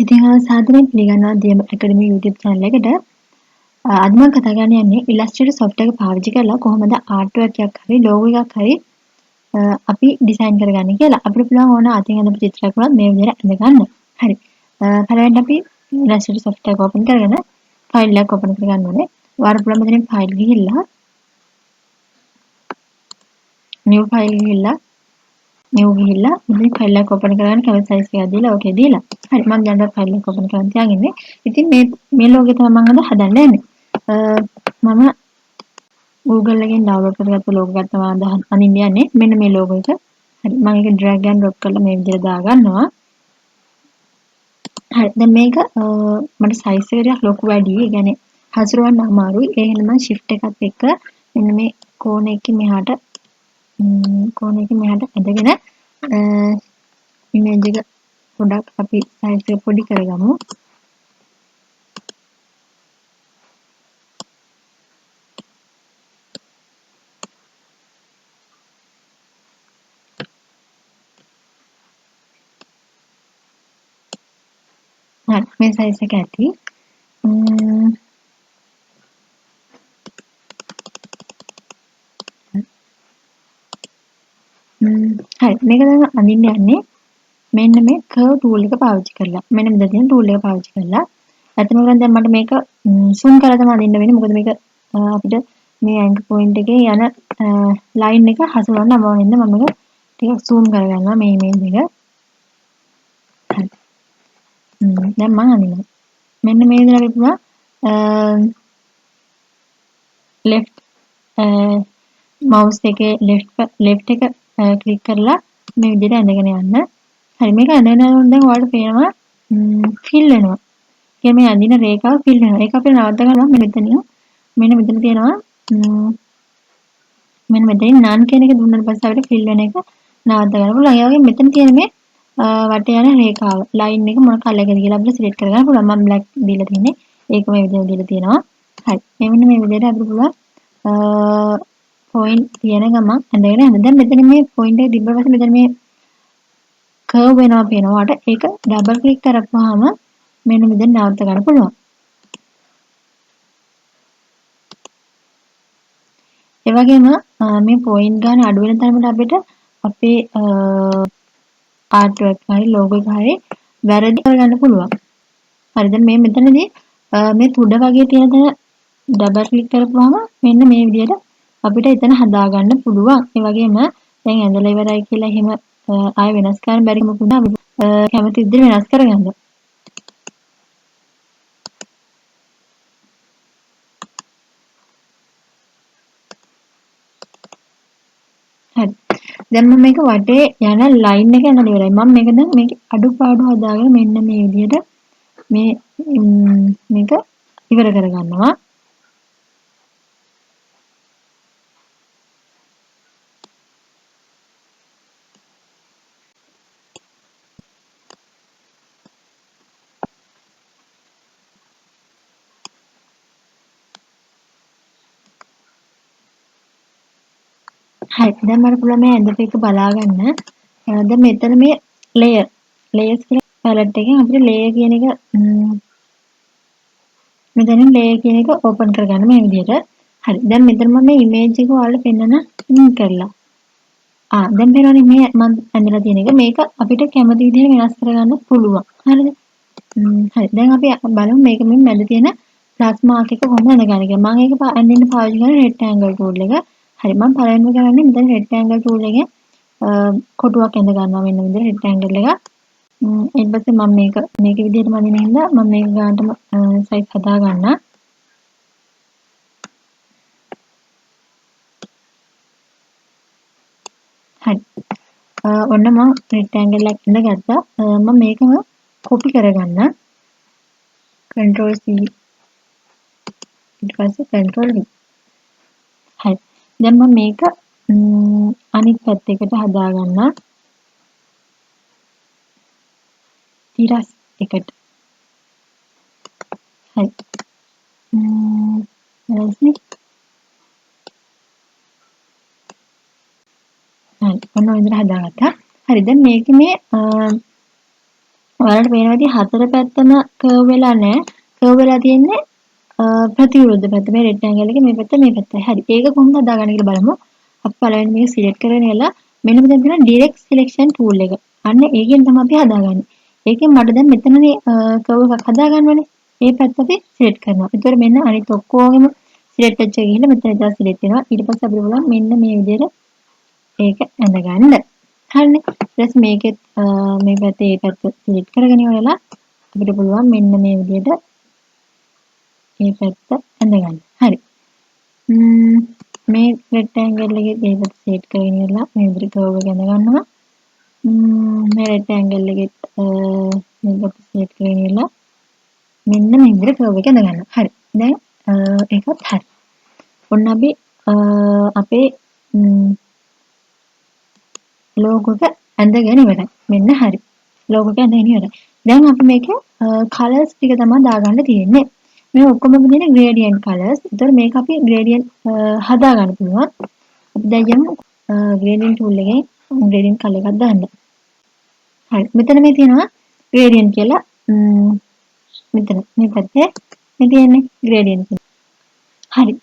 ඉතින් සාදරයෙන් පිළිගන්නවා දියම ඇකඩමි YouTube channel එකට. අද මම කතා කරන්න යන්නේ Illustrator software එක පාවිච්චි කරලා කොහොමද artwork එකක් හරි logo එකක් හරි අපි ඩිසයින් කරගන්නේ කියලා. අපිට පුළුවන් ඕන අතින් හදපු චිත්‍රයක් වුණත් මේ විදිහට ඇඳ ගන්න. හරි. පළවෙනිට අපි Illustrator software එක open කරගෙන file එකක් open කරගන්න ඕනේ. ඔයාලට පුළුවන් මෙතනින් file ගිහිල්ලා new file ගිහිල්ලා මෙතන ෆයිල් එකක් ඕපන් කරගන්න කැමති සයිස් එකක් දීලා ඕකේ දීලා. හරි මම දැන් ෆයිල් එක ඕපන් කරන් තියාගෙන ඉන්නේ. ඉතින් මේ ලෝගෝ තමයි මම අද හදන්න යන්නේ. මම Google එකෙන් ඩවුන්ලෝඩ් කරගත්ත ලෝගෝ එකක් තමයි අද අඳින්න යන්නේ. මෙන්න මේ ලෝගෝ එක. හරි මම ඒක drag and drop කරලා මේ විදිහට දාගන්නවා. හරි දැන් මේක මට සයිස් එක ටිකක් ලොකු වැඩි. ඒ කියන්නේ හසුරවන්න අමාරුයි. ඒ හින්දා මම shift එකත් එක්ක මෙන්න මේ කෝණයකින් මෙහාට ඇදගෙන ඉමේජ් එක පොඩක් අපි සයිස් එක පොඩි කරගමු. හරි මේ සයිස් එක ඇති. හරි මේක දැන් අඳින්න යන්නේ මෙන්න මේ curve tool එක පාවිච්චි කරලා. මෙන්න මෙතන තියෙන tool එක පාවිච්චි කරලා. ඇත්තම කරන් දැන් මට මේක zoom කරලා තමයි අඳින්න වෙන්නේ. මොකද මේක අපිට මේ anchor point එකේ යන line එක හසුරවන්න අමාරු වෙනවා. මම මේක ටිකක් zoom කරගන්නවා මේ image එක. හරි. දැන් මම අඳිනවා. මෙන්න මේ විදිහට අපි පුළුවන් left mouse එකේ left එක click කරලා මේ විදිහට ඇඳගෙන යන්න. හරි මේක ඇඳගෙන යනකොට දැන් ඔයාලට පේනවා fill වෙනවා. කියන්නේ මේ අඳින රේඛාව fill වෙනවා. ඒක අපිට නවත්ත ගන්නවා මෙන්න මෙතන තියෙනවා මෙන්න මෙතනින් none කියන එක දුන්නාට පස්සේ අපිට fill වෙන එක නවත්ත ගන්න පුළුවන්. ඒ වගේම මෙතන තියෙන මේ වටේ යන රේඛාව line එක මොන කලර් එකද කියලා අපිට select කරගන්න පුළුවන්. මම black දීලා තියෙන්නේ. ඒක මේ විදිහට දීලා තියෙනවා. හරි. මෙන්න මේ විදිහට අපිට පුළුවන් point තියෙන ගමන් ඇඳගෙන යන්න. දැන් මෙතන මේ point එක තිබ්බ පස්සේ මෙතන මේ curve වෙනවා පේනවාට ඒක double click කරපුවාම මෙන්න මෙතන නවත්ත ගන්න පුළුවන්. ඒ වගේම මේ point ගන්න අඩු වෙන තරමට අපිට අපේ artwork හරි logo එක හරි වැරදි කරගන්න පුළුවන්. හරි දැන් මේ මෙතනදී මේ තුඩ වගේ තියෙන තැන double click කරපුවාම මෙන්න මේ විදිහට අපිට එතන හදාගන්න පුළුවන්. ඒ වගේම දැන් ඇඳලා ඉවරයි කියලා එහෙම ආය වෙනස් කරන්න බැරි මොකුත් අපි කැමති විදිහට වෙනස් කරගන්න. හරි. දැන් මම මේක වටේ යන ලයින් එක ඇඳලා ඉවරයි. මම මේක දැන් මේක අඩුපාඩු හදාගෙන මෙන්න මේ විදිහට මේක ඉවර කරගන්නවා. හරි දැන් මට පුළුවන් මේ ඇඳපු එක බලා ගන්න. දැන් මෙතන මේ layers කියන palette එකෙන් අපිට layer කියන එක මෙතනින් layer කියන එක open කරගන්න මේ විදිහට. හරි දැන් මෙතන මම මේ image එක ඔයාලට පෙන්නන link කරලා. දැන් පේනවනේ මේ මම ඇඳලා තියෙන එක. මේක අපිට කැමති විදිහට වෙනස් කරගන්න පුළුවන්. හරිද? හරි දැන් අපි බලමු මේක මේ මැද තියෙන plus mark එක කොහොමද ඇඳගන්නේ කියලා. මම ඒක ඇඳින්න පාවිච්චි කරන rectangle tool එක. හරි මම පළවෙනිම කරන්නේ මෙතන rectangle tool එකෙන් කොටුවක් ඇඳ ගන්නවා මෙන්න විදිහට rectangle එක. ඊට පස්සේ මම මේක විදිහටම අඳින හින්දා මම මේක ගන්නටම size හදා ගන්නවා. හරි. ඔන්න මම rectangle එකක් ඇඳගත්තා. මම මේකම copy කරගන්න. control C ඊට පස්සේ control V. හරි. දැන් මම මේක අනිත් පැත්තකට හදා ගන්නවා. තිරස් එකට. හරි. හරි. ඔන්න ඔය විදිහට හදාගත්තා. හරි දැන් මේකේ මේ ඔයාලට පේනවා ඉතින් හතර පැත්තම කර්ව් වෙලා නැහැ. කර්ව් වෙලා තියෙන්නේ ප්‍රතිවිරුද්ධ පැත්ත. මේ රෙක්ටැන්ගල් එකේ මේ පැත්ත මේ පැත්ත. හරි. ඒක කොහොමද හදාගන්නේ කියලා බලමු. අපි පළවෙනි මේක සිලෙක්ට් කරගෙන ඉලා මෙන්න මෙතන තියෙන ඩිරෙක්ට් සිලෙක්ෂන් ටූල් එක. අන්න ඒකෙන් තමයි අපි හදාගන්නේ. ඒකෙන් මට දැන් මෙතනනේ කර්ව් එකක් හදාගන්නවනේ. මේ පැත්ත අපි සිලෙක්ට් කරනවා. ඒතකොට මෙන්න අනිත් ඔක්කොගෙම සිලෙක්ට් වෙච්ච එක ගිහිල්ලා මෙතන ඉඳලා සිලෙක්ට් වෙනවා. ඊට පස්සේ අපිට පුළුවන් මෙන්න මේ විදිහට ඒක ඇඳගන්න. හරිනේ. ඊට පස්සේ මේකෙත් මේ පැත්තේ ඒ පැත්ත සිලෙක්ට් කරගෙන ඉවරලා අපිට පුළුවන් මෙන්න මේ විදිහට මේ පැත්ත ඇඳගන්න. හරි. මේ රෙක්ටැන්ගල් එකේ මේ පැත්ත සිලෙක්ට් කරගෙන ඉවරලා මේ විදිහට කර්ව් එක ඇඳගන්නවා. මේ රෙක්ටැන්ගල් එකෙත් මේ පැත්ත සිලෙක්ට් කරගෙන ඉවරලා මෙන්න මේ විදිහට කර්ව් එක ඇඳගන්නවා. හරි. දැන් ඒකත් හරි. ඔන්න අපි අපේ ලෝගෝ එක ඇඳගෙන ඉවරයි. මෙන්න හරි. ලෝගෝ එක ඇඳගෙන ඉවරයි. දැන් අපි මේකේ කලර්ස් ටික තමයි දාගන්න තියෙන්නේ. මේ ඔක්කොම තියෙන ග්‍රේඩියන්ට් කලර්ස්. ඒතර මේක අපි ග්‍රේඩියන්ට් හදාගන්න පුළුවන්. අපි දැන් යමු ග්‍රේඩියන්ට් ටූල් එකෙන් ග්‍රේඩියන්ට් කලර් එකක් දාන්න. හරි. මෙතන මේ තියෙනවා ග්‍රේඩියන්ට් කියලා. මෙතන මේ පැත්තේ මේ තියෙන්නේ ග්‍රේඩියන්ට්. හරි.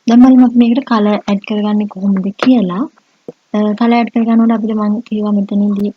දැන් බලමු අපි මේකට කලර් ඇඩ් කරගන්නේ කොහොමද කියලා. කලර් ඇඩ් කරගන්නකොට අපිට මම කිව්වා මෙතනදී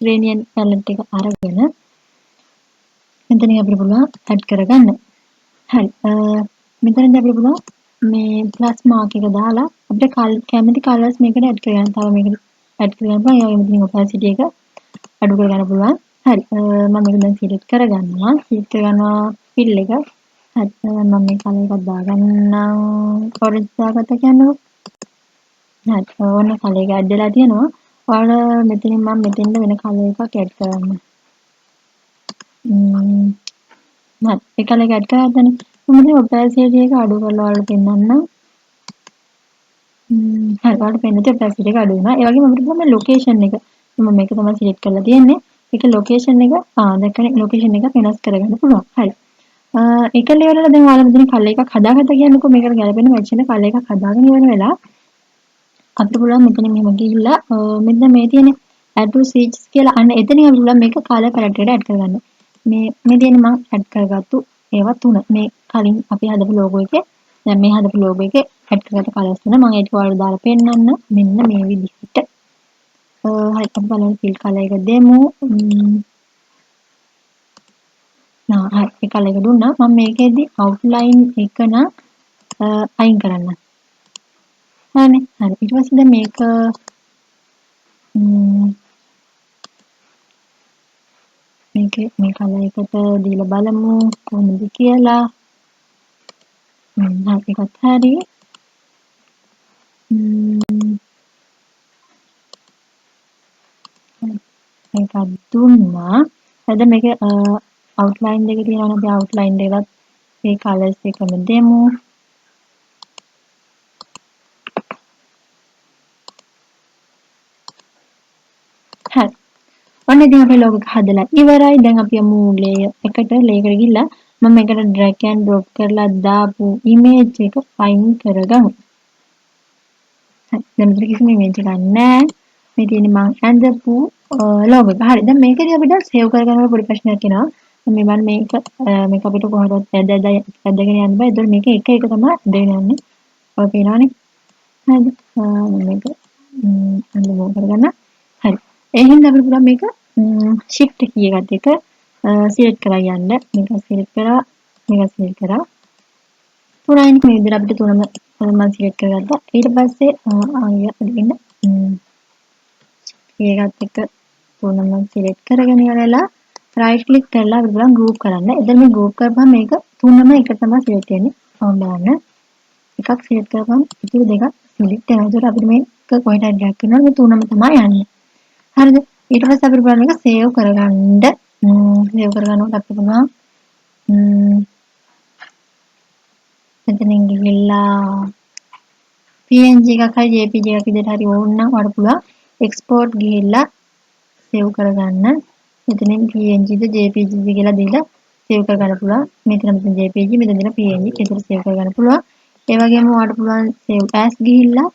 ග්‍රේඩියන්ට් පැලට් එක අරගෙන මෙතනින් අපිට පුළුවන් ඇඩ් කරගන්න. හරි. මෙතනදී අපිට පුළුවන් මේ ප්ලස් මාක් එක දාලා අපිට කැමති කලර්ස් මේකට ඇඩ් කරගන්න. තව මේකට ඇඩ් කරගන්න පුළුවන්. ඒ වගේම මෙතනින් ඔපාසිටි එක අඩු කරගන්න පුළුවන්. හරි. මම මේක දැන් සිලෙක්ට් කරගන්නවා. සිලෙක්ට් කරගන්නවා ෆිල් එක. හරි. මම මේ කලර් එකක් දාගන්නම්. ඔරෙන්ජ් දාගත්තා කියන්නකෝ. හරි. ඕන කලර් එක ඇඩ් වෙලා තියෙනවා. ඔයාලා මෙතනින් මම මෙතෙන්ද වෙන කලර් එකක් ඇඩ් කරන්න. හරි. ඒ කලර් එක ඇඩ් කරගත්තනේ. මම දැන් ඔපාසිටි එක අඩු කරලා ඔයාලට පෙන්නන්නම්. හරි. ඔයාලට පෙන්නුත් ඔපාසිටි එක අඩු වෙනවා. ඒ වගේම අපිට තමයි ලොකේෂන් එක. මම මේක තමයි සිලෙක්ට් කරලා තියෙන්නේ. ඒක ලොකේෂන් එක දැක්කනේ ලොකේෂන් එක වෙනස් කරගන්න පුළුවන්. හරි. ඒක ඉවරලා දැන් ඔයාලා මෙතන කලර් එකක් හදාගත්තා කියන්නකෝ මේකට ගැලපෙන මැච් වෙන කලර් එකක් හදාගෙන ඉවර වෙලා අපිට පුළුවන් මෙතන මෙහෙම ගිහිල්ලා මෙන්න මේ තියෙන add to switches කියලා අන්න එතනින් අපිට පුළුවන් මේක කලර් පැලට් එකට ඇඩ් කරගන්න. මේ තියෙන මම ඇඩ් කරගත්තු ඒවා තුන. මේ කලින් අපි හදපු ලෝගෝ එකේ දැන් මේ හදපු ලෝගෝ එකේ ඇඩ් කරගත්ත කලර්ස් තුන මම ඒක ඔයාලට දාලා පෙන්නන්න. මෙන්න මේ විදිහට. හරි අපි බලමු ෆිල් කලර් එක දෙමු. හරි ඒ කලර් එක දුන්නා. මම මේකෙදි අවුට්ලයින් එක නම් අයින් කරන්න. හරිනේ. හරි. ඊට පස්සේ දැන් මේක මේ කලර් එකට දීලා බලමු කොහොමද කියලා. හරි ඒකත් හරි. මේකත් දුන්නා. හරිද මේක අවුට්ලයින් දෙක තියෙනවනේ අපි අවුට්ලයින් දෙකත් මේ කලර්ස් එකම දෙමු. හරි. ඔන්න ඉතින් අපේ ලෝගෝ එක හදලා ඉවරයි. දැන් අපි යමු ලේයර් එකට ගිහිල්ලා මම මේකට ඩ්‍රැග් ඇන්ඩ් ඩ්‍රොප් කරලා දාපු ඉමේජ් එක අයින් කරගමු. හරි. දැන් මෙතන කිසිම ඉමේජ් එකක් නැහැ. මේ තියෙන්නේ මම ඇඳපු ලෝගෝ එක. හරි. දැන් මේකදී අපිට සේව් කරගන්න පොඩි ප්‍රශ්නයක් එනවා. මේ මම මේක අපිට කොහොමද ඇදගෙන යන්න බෑ. ඒතකොට මේක එක එක තමයි ඇදගෙන යන්නේ. ඔය පේනවනේ. හරිද? මේක අන්ඩර්ලයින් කරගන්න. හරි. ඒ හින්දා අපිට පුළුවන් මේක shift key එකත් එක්ක සිලෙක්ට් කරලා යන්න. මේක සිලෙක්ට් කරා. මේක සිලෙක්ට් කරා. පුරායින් මේ විදිහට අපිට තුනම මම සිලෙක්ට් කරගත්තා. ඊට පස්සේ ආයෙ අදින්න ඒකත් එක්ක තුනම සිලෙක්ට් කරගෙන ඉවරලා රයිට් ක්ලික් කරලා අපිට පුළුවන් ගෲප් කරන්න. එතන මේ ගෲප් කරපුවම මේක තුනම එක තමයි සිලෙක්ට් වෙන්නේ. මම බලන්න. එකක් සිලෙක්ට් කරපුවම ඉතුරු දෙකක් සිලෙක්ට් වෙනවා. ඒකට අපිට මේක කොහෙට හරි ඩ්‍රැග් කරනවා. මේ තුනම තමයි යන්නේ. හරිද? ඊට පස්සේ අපිට බලන්න මේක සේව් කරගන්න. සේව් කරගන්නකොට අපිට පුළුවන් මෙතනින් ගිහිල්ලා PNG එකක් හරි JPG එකක් විදිහට හරි ඕන නම් ඔයාලට පුළුවන් export ගිහිල්ලා සේව් කරගන්න. මෙතනින් PNG ද JPG ද කියලා දීලා සේව් කරගන්න පුළුවන්. මෙතන JPG මෙතන දීලා PNG ඒකට සේව් කරගන්න පුළුවන්. ඒ වගේම ඔයාලට පුළුවන් save as ගිහිල්ලා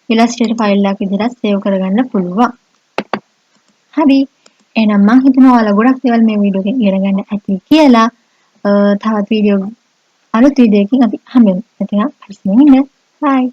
ඉලස්ට්‍රේටර් ෆයිල් එකක් විදිහට සේව් කරගන්න පුළුවන්. හරි. එහෙනම් මම හිතනවා ඔයාලා ගොඩක් දේවල් මේ වීඩියෝ එකෙන් ඉගෙන ගන්න ඇති කියලා. තවත් අලුත් වීඩියෝ එකකින් අපි හම්බෙමු. එතකන් පරිස්සමෙන් ඉන්න. බයි.